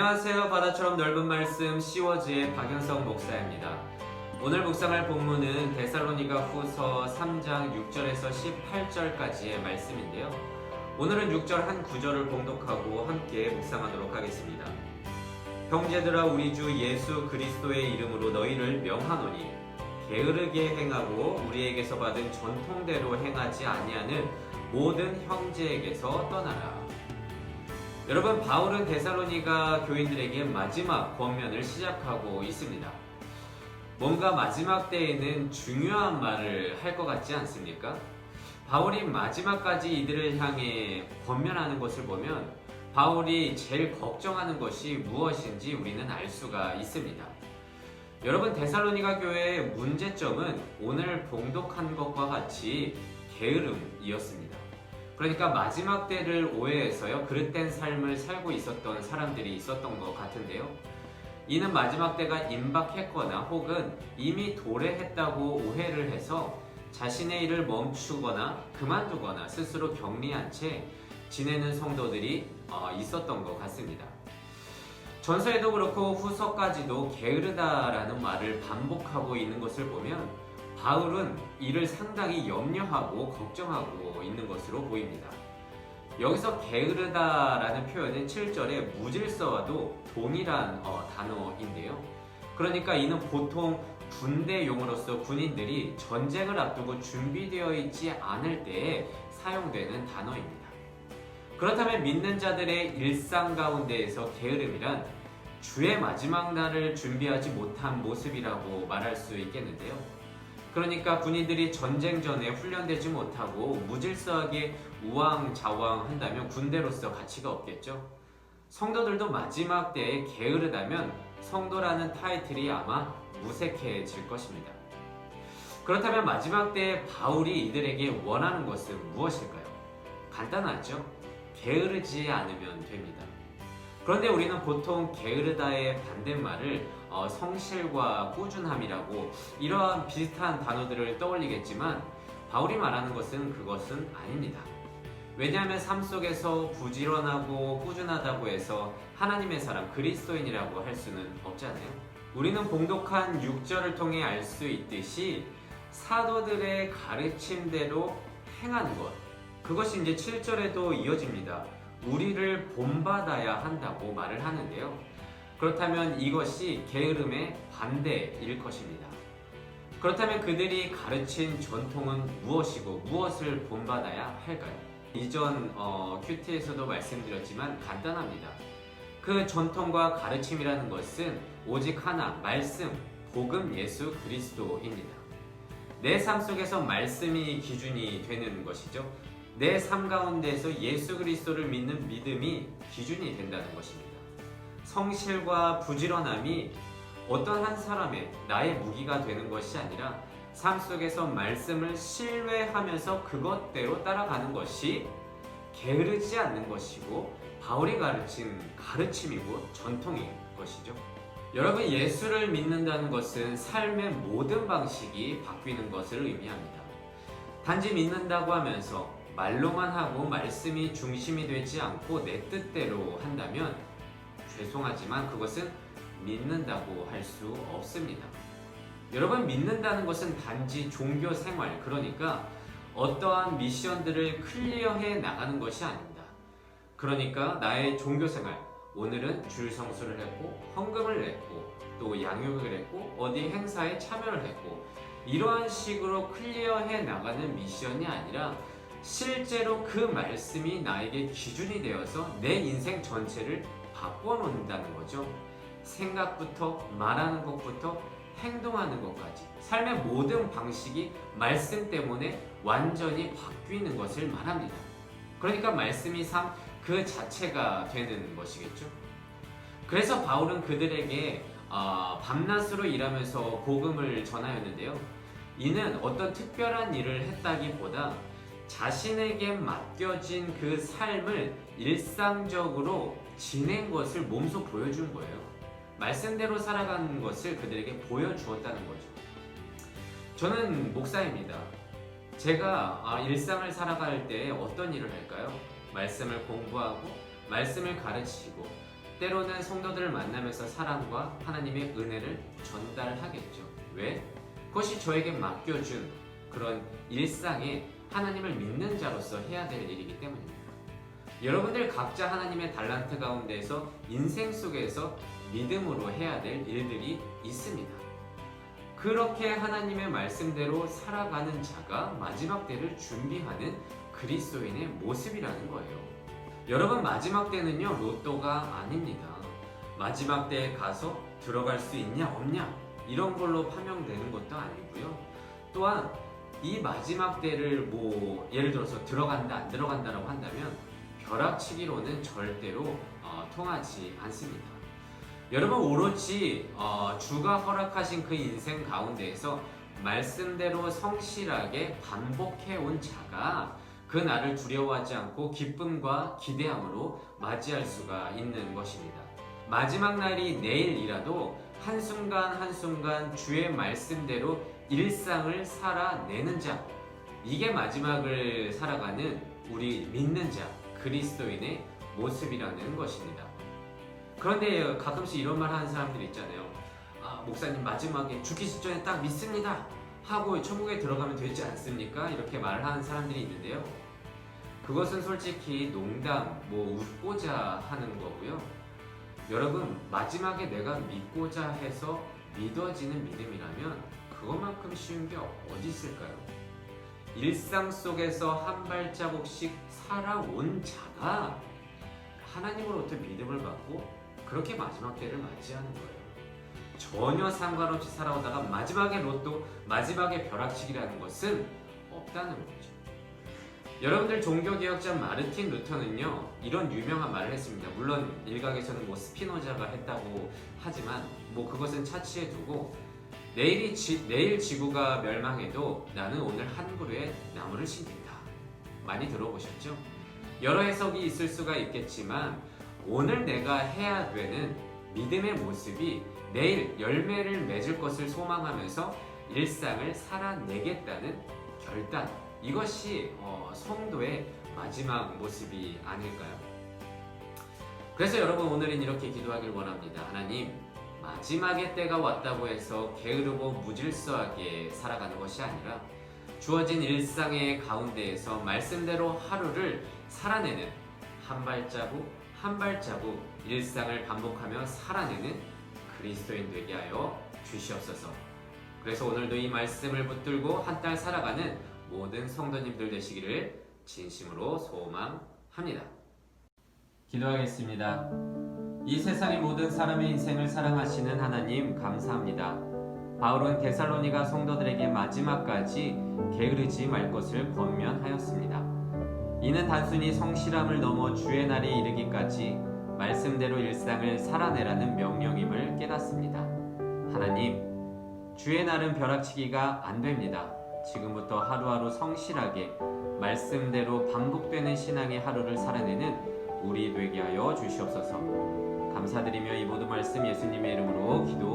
안녕하세요. 바다처럼 넓은 말씀 시워즈의 박영석 목사입니다. 오늘 묵상할 본문은 데살로니가 후서 3장 6절에서 18절까지의 말씀인데요. 오늘은 6절 한 구절을 봉독하고 함께 묵상하도록 하겠습니다. 형제들아, 우리 주 예수 그리스도의 이름으로 너희를 명하노니 게으르게 행하고 우리에게서 받은 전통대로 행하지 아니하는 모든 형제에게서 떠나라. 여러분, 바울은 데살로니가 교인들에게 마지막 권면을 시작하고 있습니다. 뭔가 마지막 때에는 중요한 말을 할 것 같지 않습니까? 바울이 마지막까지 이들을 향해 권면하는 것을 보면 바울이 제일 걱정하는 것이 무엇인지 우리는 알 수가 있습니다. 여러분, 데살로니가 교회의 문제점은 오늘 봉독한 것과 같이 게으름이었습니다. 그러니까 마지막 때를 오해해서요, 그릇된 삶을 살고 있었던 사람들이 있었던 것 같은데요. 이는 마지막 때가 임박했거나 혹은 이미 도래했다고 오해를 해서 자신의 일을 멈추거나 그만두거나 스스로 격리한 채 지내는 성도들이 있었던 것 같습니다. 전서에도 그렇고 후서까지도 게으르다라는 말을 반복하고 있는 것을 보면 바울은 이를 상당히 염려하고 걱정하고 있는 것으로 보입니다. 여기서 게으르다라는 표현은 7절의 무질서와도 동일한 단어인데요. 그러니까 이는 보통 군대 용어로서 군인들이 전쟁을 앞두고 준비되어 있지 않을 때에 사용되는 단어입니다. 그렇다면 믿는 자들의 일상 가운데에서 게으름이란 주의 마지막 날을 준비하지 못한 모습이라고 말할 수 있겠는데요. 그러니까 군인들이 전쟁 전에 훈련되지 못하고 무질서하게 우왕좌왕한다면 군대로서 가치가 없겠죠. 성도들도 마지막 때에 게으르다면 성도라는 타이틀이 아마 무색해질 것입니다. 그렇다면 마지막 때에 바울이 이들에게 원하는 것은 무엇일까요? 간단하죠. 게으르지 않으면 됩니다. 그런데 우리는 보통 게으르다의 반대말을 성실과 꾸준함이라고 이러한 비슷한 단어들을 떠올리겠지만 바울이 말하는 그것은 아닙니다. 왜냐하면 삶 속에서 부지런하고 꾸준하다고 해서 하나님의 사람 그리스도인이라고 할 수는 없잖아요. 우리는 봉독한 6절을 통해 알 수 있듯이 사도들의 가르침대로 행하는 것, 그것이 이제 7절에도 이어집니다. 우리를 본받아야 한다고 말을 하는데요. 그렇다면 이것이 게으름의 반대일 것입니다. 그렇다면 그들이 가르친 전통은 무엇이고 무엇을 본받아야 할까요? 이전 큐티에서도 말씀드렸지만 간단합니다. 그 전통과 가르침이라는 것은 오직 하나, 말씀, 복음 예수 그리스도입니다. 내 삶 속에서 말씀이 기준이 되는 것이죠. 내 삶 가운데에서 예수 그리스도를 믿는 믿음이 기준이 된다는 것입니다. 성실과 부지런함이 어떤 한 사람의 나의 무기가 되는 것이 아니라 삶 속에서 말씀을 신뢰하면서 그것대로 따라가는 것이 게으르지 않는 것이고 바울이 가르친 가르침이고 전통인 것이죠. 여러분, 예수를 믿는다는 것은 삶의 모든 방식이 바뀌는 것을 의미합니다. 단지 믿는다고 하면서 말로만 하고 말씀이 중심이 되지 않고 내 뜻대로 한다면 죄송하지만 그것은 믿는다고 할 수 없습니다. 여러분, 믿는다는 것은 단지 종교 생활, 그러니까 어떠한 미션들을 클리어해 나가는 것이 아닙니다. 그러니까 나의 종교 생활, 오늘은 줄 성수를 했고 헌금을 냈고 또 양육을 했고 어디 행사에 참여를 했고 이러한 식으로 클리어해 나가는 미션이 아니라 실제로 그 말씀이 나에게 기준이 되어서 내 인생 전체를 바꿔놓는다는 거죠. 생각부터 말하는 것부터 행동하는 것까지 삶의 모든 방식이 말씀 때문에 완전히 바뀌는 것을 말합니다. 그러니까 말씀이 삶 그 자체가 되는 것이겠죠. 그래서 바울은 그들에게 밤낮으로 일하면서 복음을 전하였는데요. 이는 어떤 특별한 일을 했다기보다 자신에게 맡겨진 그 삶을 일상적으로 지낸 것을 몸소 보여준 거예요. 말씀대로 살아가는 것을 그들에게 보여주었다는 거죠. 저는 목사입니다. 제가 일상을 살아갈 때 어떤 일을 할까요? 말씀을 공부하고 말씀을 가르치고 때로는 성도들을 만나면서 사랑과 하나님의 은혜를 전달하겠죠. 왜? 그것이 저에게 맡겨준 그런 일상에 하나님을 믿는 자로서 해야 될 일이기 때문입니다. 여러분들 각자 하나님의 달란트 가운데에서 인생 속에서 믿음으로 해야 될 일들이 있습니다. 그렇게 하나님의 말씀대로 살아가는 자가 마지막 때를 준비하는 그리스도인의 모습이라는 거예요. 여러분, 마지막 때는요, 로또가 아닙니다. 마지막 때에 가서 들어갈 수 있냐 없냐 이런 걸로 판명되는 것도 아니고요. 또한 이 마지막 때를 예를 들어서 들어간다 안 들어간다라고 한다면 벼락치기로는 절대로 통하지 않습니다. 여러분, 오로지 주가 허락하신 그 인생 가운데에서 말씀대로 성실하게 반복해온 자가 그 날을 두려워하지 않고 기쁨과 기대함으로 맞이할 수가 있는 것입니다. 마지막 날이 내일이라도 한순간 한순간 주의 말씀대로 일상을 살아내는 자, 이게 마지막을 살아가는 우리 믿는 자, 그리스도인의 모습이라는 것입니다. 그런데 가끔씩 이런 말 하는 사람들이 있잖아요. 목사님, 마지막에 죽기 직전에 딱 믿습니다 하고 천국에 들어가면 되지 않습니까? 이렇게 말을 하는 사람들이 있는데요. 그것은 솔직히 농담, 웃고자 하는 거고요. 여러분, 마지막에 내가 믿고자 해서 믿어지는 믿음이라면 그것만큼 쉬운 게 어디 있을까요? 일상 속에서 한 발자국씩 살아온 자가 하나님으로부터 믿음을 받고 그렇게 마지막 때를 맞이하는 거예요. 전혀 상관없이 살아오다가 마지막에 로또, 마지막에 벼락치기라는 것은 없다는 거죠. 여러분들, 종교개혁자 마르틴 루터는요, 이런 유명한 말을 했습니다. 물론 일각에서는 스피노자가 했다고 하지만 그것은 차치해 두고, 내일 지구가 멸망해도 나는 오늘 한 그루의 나무를 심긴다. 많이 들어보셨죠? 여러 해석이 있을 수가 있겠지만 오늘 내가 해야 되는 믿음의 모습이 내일 열매를 맺을 것을 소망하면서 일상을 살아내겠다는 결단, 이것이 성도의 마지막 모습이 아닐까요? 그래서 여러분, 오늘은 이렇게 기도하길 원합니다. 하나님, 마지막의 때가 왔다고 해서 게으르고 무질서하게 살아가는 것이 아니라 주어진 일상의 가운데에서 말씀대로 하루를 살아내는 한 발자국 한 발자국 일상을 반복하며 살아내는 그리스도인 되게 하여 주시옵소서. 그래서 오늘도 이 말씀을 붙들고 한 달 살아가는 모든 성도님들 되시기를 진심으로 소망합니다. 기도하겠습니다. 이 세상의 모든 사람의 인생을 사랑하시는 하나님, 감사합니다. 바울은 데살로니가 성도들에게 마지막까지 게으르지 말 것을 권면하였습니다. 이는 단순히 성실함을 넘어 주의 날에 이르기까지 말씀대로 일상을 살아내라는 명령임을 깨닫습니다. 하나님, 주의 날은 벼락치기가 안 됩니다. 지금부터 하루하루 성실하게 말씀대로 반복되는 신앙의 하루를 살아내는 우리 되게 하여 주시옵소서. 감사드리며 이 모든 말씀 예수님의 이름으로 기도